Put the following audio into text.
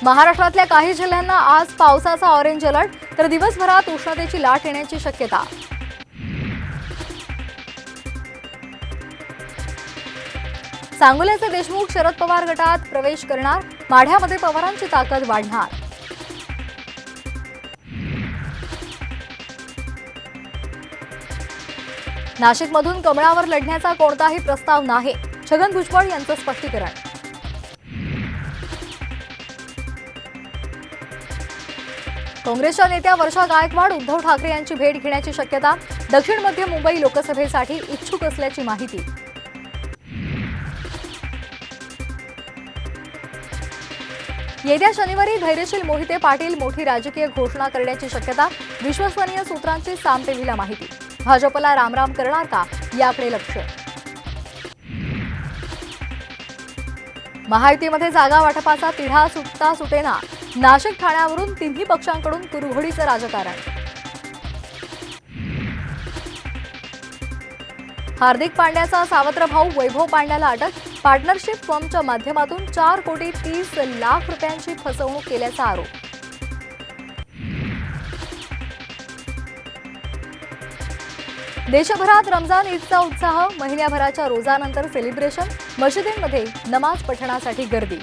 महाराष्ट्रातल्या काही जिल्ह्यांना आज पावसाचा ऑरेंज अलर्ट, तर दिवसभरात उष्णतेची लाट येण्याची शक्यता. सांगोल्याचे देशमुख शरद पवार गटात प्रवेश करणार, माढ्यामध्ये पवारांची ताकद वाढणार. नाशिकमधून कमळावर लढण्याचा कोणताही प्रस्ताव नाही, छगन भुजबळ यांचं स्पष्टीकरण. काँग्रेसच्या नेत्या वर्षा गायकवाड उद्धव ठाकरे यांची भेट घेण्याची शक्यता, दक्षिण मध्य मुंबई लोकसभेसाठी इच्छुक असल्याची माहिती. येत्या शनिवारी धैर्यशील मोहिते पाटील मोठी राजकीय घोषणा करण्याची शक्यता, विश्वसनीय सूत्रांची साम टीव्हीला माहिती. भाजपला रामराम करणार का, याकडे लक्ष. महायुतीमध्ये जागा वाटपाचा तिढा सुटता सुटेना, नाशिक ठाण्यावरून तिन्ही पक्षांकडून कुरघोडीचं राजकारण. हार्दिक पांड्याचा सावत्र भाऊ वैभव पांड्याला अटक, पार्टनरशिप फर्मच्या माध्यमातून 4,30,00,000 रुपयांची फसवणूक केल्याचा आरोप. देशभरात रमजान ईदचा उत्साह, महिन्याभराच्या रोजानंतर सेलिब्रेशन, मशिदींमध्ये नमाज पठणासाठी गर्दी.